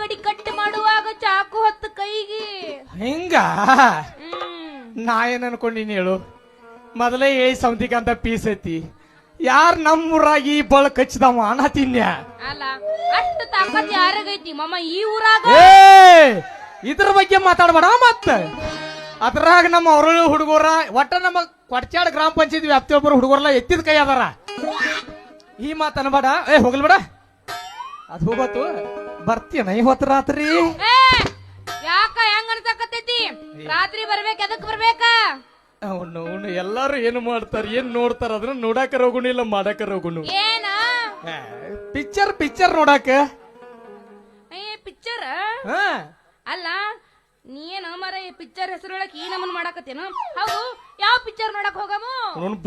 ಉಳ್ಳಾಗಡ್ಡಿ ಕಟ್ ಮಾಡುವಾಗ ಚಾಕು ಹೊತ್ತು ಕೈಗೆ ಹಿಂಗ ನಾ ಏನ್ ಅನ್ಕೊಂಡಿನಿ ಹೇಳು, ಮೊದಲೇ ಸೌಂತಿಕ ಅಂತ ಪೀಸ್ ಐತಿ, ಯಾರ್ ನಮ್ಮೂರಾಗಿ ಈ ಬಳಕ್ ಹಚ್ಚಿದವ ಅನ್ನತಿನ್ಯ. ಅಲ್ಲ ಅಷ್ಟು ತಾಕತ್ ಯಾರಿಗೈತಿ ಮಮ್ಮ ಈ ಊರಾಗ? ಇದ್ರ ಬಗ್ಗೆ ಮಾತಾಡ್ಬೇಡ. ಮತ್ತ ಅದ್ರಾಗ ನಮ್ಮ ಅವ್ರ ಹುಡುಗರ ಒಟ್ಟ ನಮ್ಮ ಕೊಡ್ಚಾಡ್ ಗ್ರಾಮ ಪಂಚಾಯತ್ ವ್ಯಾಪ್ತಿ ಒಬ್ಬರು ಹುಡುಗರೆಲ್ಲ ಎತ್ತಿದ ಕೈ ಅದಾರ. ಈ ಮಾತು ಅನ್ಬೇಡ. ಹೋಗ್ಲ್ಬೇಡ, ಅದ್ ಹೋಗತ್ತು ಬರ್ತೀನ ಇವತ್ತು ರಾತ್ರಿ. ಯಾಕ ಹೆಂಗ ಅನ್ಸಕತ್ತೈತಿ? ರಾತ್ರಿ ಬರ್ಬೇಕ, ಎದಕ್ ಬರ್ಬೇಕ? ಅವನು ಎಲ್ಲಾರು ಏನು ಮಾಡ್ತಾರ, ಏನ್ ನೋಡ್ತಾರ ಅದನ್ನ ನೋಡಾಕ ಹೋಗುಣ, ಇಲ್ಲ ಮಾಡಾಕ ಹೋಗುಣ. ಏನ ಪಿಕ್ಚರ್ ನೋಡಾಕ. ಪಿಕ್ಚರ್ ಅಲ್ಲ, ನೀನು ಮರ ಪಿಕ್ಚರ್ ಹೆಸರೊಳಗೆ ಈ ನಮನ್ ಮಾಡಾಕತ್ತೇನು? ಹೌದು, ಯಾವ ಪಿಕ್ಚರ್ ನೋಡಕ್ ಹೋಗಮು?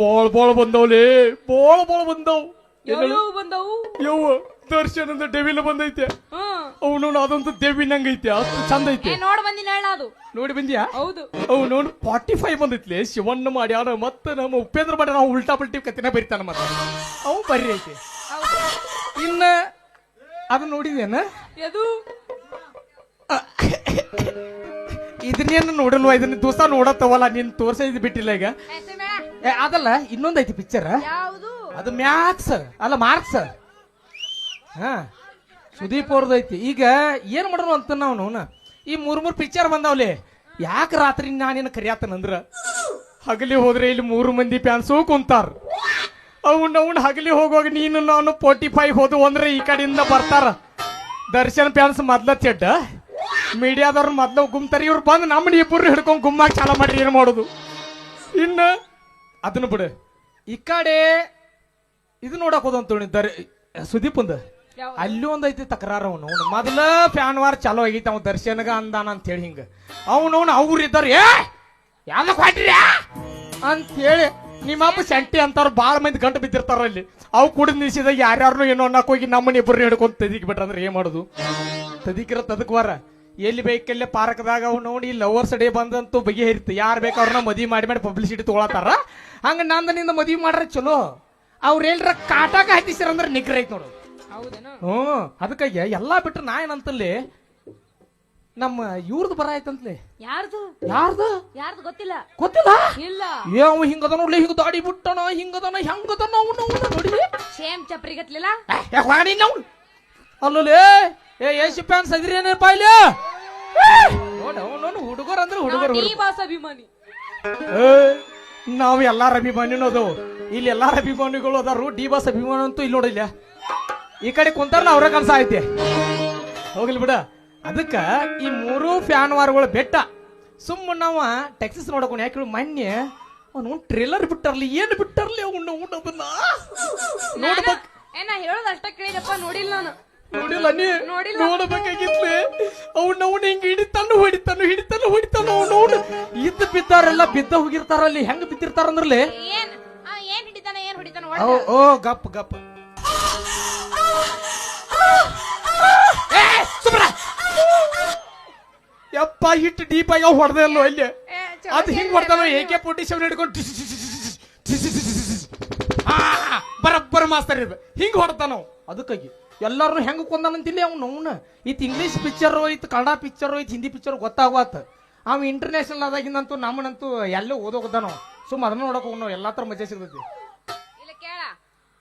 ಬೋಳ್ ಬಂದವ್ಲಿ, ಬೋಳ್ ಬಂದವ್. ಬಂದವು ಯವ್ವ ದರ್ಶನ್ ಅಂತ ಡೆವಿಲ್ ಬಂದೈತೆ. ಅವನು ಅದಂತೂ ದೇವಿ ನಂಗೈತೆ, ಅಷ್ಟು ಚಂದ ಐತೆ. ನೋಡ್ ಬಂದಿನ ಅದು ನೋಡಿ ಬಂದ್ಯಾ? ಹೌದು. ಅವನು 45 ಬಂದೈತ್ಲಿ. ಶಿವಣ್ಣ ಮಾಡ್ಯಾನ, ಮತ್ತೆ ನಮ್ಮ ಉಪೇಂದ್ರ ಮಾಡಿ ನಾವು ಉಲ್ಟಾ ಪಲ್ಟಿ ಕತ್ತಿನ ಬರಿತಾನ. ಮತ್ತೆ ಅವು ಬರ್ರಿ ಐತೆ. ಇನ್ನ ಅದು ನೋಡಿದೇನ? ಇದನ್ನೇನು ನೋಡಲ್ವಾ? ಇದನ್ನ ದಿವಸ ನೋಡತ್ತವಲ್ಲ, ನೀನ್ ತೋರ್ಸಿದ್ ಬಿಟ್ಟಿಲ್ಲ ಈಗ. ಅದಲ್ಲ, ಇನ್ನೊಂದೈತಿ ಪಿಕ್ಚರ್, ಅದು ಮ್ಯಾಕ್ಸ್ ಅಲ್ಲ ಮಾರ್ಕ್ಸ್. ಸುದೀಪ್ ಅವ್ರದೈತಿ. ಈಗ ಏನ್ ಮಾಡೋಣ ಅಂತ ನಾವು ಈ ಮೂರ್ ಪಿಕ್ಚರ್ ಬಂದಾವ್ಲಿ. ಯಾಕೆ ರಾತ್ರಿ ನಾನೇನು ಕರಿಯಾತನಂದ್ರ, ಹಗಲಿ ಹೋದ್ರೆ ಇಲ್ಲಿ 3 ಮಂದಿ ಫ್ಯಾನ್ಸು ಕುಂತಾರ. ಅವ್ನ ಹಗಲಿ ಹೋಗುವಾಗ ನೀನು ನಾನು 45 ಹೋದು ಅಂದ್ರೆ ಈ ಕಡೆಯಿಂದ ಬರ್ತಾರ. ದರ್ಶನ್ ಫ್ಯಾನ್ಸ್ ಮೊದ್ಲ ಚೆಡ್ಡ, ಮೀಡಿಯಾದವ್ರು ಮೊದ್ಲು ಗುಮ್ತಾರ. ಇವ್ರು ಬಂದು ನಮ್ಮನ್ನ ಇಬ್ಬರು ಹಿಡ್ಕೊಂಡ್ ಗುಮ್ಮಾಕ್ ಚಾಲ ಮಾಡ್ರಿ. ಏನ್ ಮಾಡೋದು? ಇನ್ನ ಅದನ್ನ ಬಿಡು. ಈ ಕಡೆ ಇದು ನೋಡಕ್ ಹೋದಂತ ಸುದೀಪ್ ಅಂದ, ಅಲ್ಲಿ ಒಂದೈತಿ ತಕರಾರ. ಅವನು ಮೊದಲ ಫ್ಯಾನ್ ವಾರ್ ಚಾಲೋ ಆಗೈತಿ. ಅವ್ ದರ್ಶನ್ಗ ಅಂದಾನ ಅಂತ ಹೇಳಿ ಹಿಂಗ ಅವನವನು ಅವ್ರು ಇದ್ದಾರ. ಯಾವ್ದಕ್ ಹೊಟ್ರಿ ಅಂತ ಹೇಳಿ ನಿಮ್ಮಪ್ಪ ಸಂಟಿ ಅಂತಾರ. ಬಾಳ ಮಂದಿ ಗಂಟು ಬಿದ್ದಿರ್ತಾರ ಅಲ್ಲಿ. ಅವು ಕುಡಿದ್ ನಿಲ್ಸಿದಾಗ ಯಾರ್ಯಾರು ಏನೋ ಅನ್ನಕ್ ಹೋಗಿ ನಮ್ಮನ್ನ ಇಬ್ಬರು ಹಿಡ್ಕೊಂಡ್ ತದಿಕ್ ಬಿಟ್ರಂದ್ರೆ ಏನ್ ಮಾಡೋದು? ತದಿಕಿರ ತದಕ್ವಾರ ಎಲ್ಲಿ ಬೇಕಲ್ಲೇ ಪಾರ್ಕ್ದಾಗ ಅವ್ನು ಈ ಲವರ್ಸ್ ಡೇ ಬಂದಂತೂ ಬಗೆಹರಿತು. ಯಾರು ಬೇಕು ಅವ್ರನ್ನ ಮದ್ವಿ ಮಾಡಿ ಪಬ್ಲಿಸಿಟಿ ತಗೊಳತಾರ. ಹಂಗ ನಂದನಿಂದ ಮದ್ವಿ ಮಾಡ್ರೆ ಚಲೋ. ಅವ್ರ ಎಲ್ರ ಕಾಟಾಕ ಹತ್ತಿಸಿರಂದ್ರೆ ನಿಗ್ರ ಐತ್ ನೋಡು. ಅದಕ್ಕಾಗಿ ಎಲ್ಲಾ ಬಿಟ್ರೆ ನಾ ಏನಂತಲ್ಲಿ ನಮ್ಮ ಇವ್ರದ್ದು ಬರ ಆಯ್ತಂತ್ಲಿ. ಯಾರ್ದು ಗೊತ್ತಿಲ್ಲ ಇಲ್ಲ. ಅವ ಹಿಂಗದ ನೋಡ್ಲಿ, ಹಿಂಗ ದಾಡಿ ಬಿಟ್ಟಣ, ಹಿಂಗದನ ಹೆಂಗದನ ಅವನು ನೋಡಿ ಸೇಮ್ ಚಪ್ರಿಗತ್ಲಿಲ್ಲ. ಅಲ್ಲೇ ಏಸು ಫ್ಯಾನ್ಸ್ ಅದ್ರಿ ಏನಪ್ಪ ಇಲ್ಲಿ ನೋಡ. ಅವನು ಹುಡುಗರು ಅಂದ್ರೆ ಹುಡುಗರು ಅಭಿಮಾನಿ. ನಾವು ಎಲ್ಲಾರ ಅಭಿಮಾನಿನೂ ಅದು. ಇಲ್ಲಿ ಎಲ್ಲಾರ ಅಭಿಮಾನಿಗಳು ಅದಾರು. ಡಿ ಬಾಸ್ ಅಭಿಮಾನಿ ಅಂತೂ ಇಲ್ಲಿ ನೋಡಿಲ್ಲ. ಈ ಕಡೆ ಕುಂತಾರಲ್ಲ ಅವ್ರ ಕನ್ಸ ಐತೆ. ಹೋಗ್ಲಿ ಬಿಡ. ಅದಕ್ಕ ಈ 3 ಫ್ಯಾನ್ ವಾರ್ಗಳು ಬೆಟ್ಟ ಸುಮ್ಮನೆ ನಾವು ಟೆಕ್ಸಸ್ ನೋಡಕೊಂಡು. ಯಾಕೆ ಮೊನ್ನೆ ಅವನು ಟ್ರೇಲರ್ ಬಿಟ್ಟಾರ್ಲಿ. ಏನು ಬಿಟ್ಟಾರ್ಲಿ ಅವನು ಅದನ್ನ ನೋಡ್ಬೇಕು. ಹೇಳೋದು ಅಷ್ಟ ಕೇಳಿದಪ್ಪ, ನೋಡಿಲ್ಲ ನಾನು. ನೋಡಿಲ್ಲ ನೀ? ನೋಡಬೇಕಾಗಿತ್ಲಿ. ಅವ್ನ ಹಿಂಗ ಹಿಡಿತಾನು. ಅವನು ಇದ್ದ ಬಿದ್ದಾರೆಲ್ಲ ಬಿದ್ದ ಹೋಗಿರ್ತಾರಲ್ಲಿ. ಹೆಂಗ ಬಿದ್ದಿರ್ತಾರಂದ್ರಲ್ಲಿ ಏನ್ ಹಿಡಿತಾನ? ಓ ಗಪ್ ಯಪ್ಪ ಹಿಟ್ಟು ಡೀಪ್ ಆಗಿ ಹೊಡೆದಲ್ಲೋ ಅಲ್ಲಿ. ಅದು ಹಿಂಗ್ ಹೊಡೆದಲ್ಲ. AK-47 ಹಿಡ್ಕೊಂಡು ಬರಬ್ಬರ ಮಾಸ್ತರ್ ಇದು ಹಿಂಗ್ ಹೊಡ್ತಾನವ್. ಅದಕ್ಕಾಗಿ ಎಲ್ಲಾರು ಹೆಂಗ ಕೊಂದಾನಂತಿಲ್ಲ ಅವ್ನು. ಇತ್ ಇಂಗ್ಲಿಷ್ ಪಿಕ್ಚರ್ ಐತ್, ಕನ್ನಡ ಪಿಕ್ಚರ್ ಐತ್, ಹಿಂದಿ ಪಿಕ್ಚರ್ ಗೊತ್ತಾಗತ್. ಅವ್ ಇಂಟರ್ನ್ಯಾಷನಲ್ ಆದಾಗಿಂದಂತೂ ನಮ್ಮನಂತೂ ಎಲ್ಲೋ ಓದೋಗದಾನವ್. ಸುಮ್ ಅದನ್ನ ನೋಡಕ್ ಹೋಗ್ ಎಲ್ಲಾ ತರ ಮಜಾ ಸಿಗ್ತೈತಿ. ಇಲ್ಲ ಕೇಳ,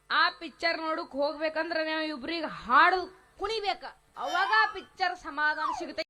ಆ ಪಿಕ್ಚರ್ ನೋಡಕ್ ಹೋಗ್ಬೇಕಂದ್ರ ನಾವು ಇಬ್ರಿಗೆ ಹಾಡು ಕುಣಿಬೇಕ. ಅವಾಗ ಪಿಕ್ಚರ್ ಸಮಾಧಾನ ಸಿಗುತ್ತೆ.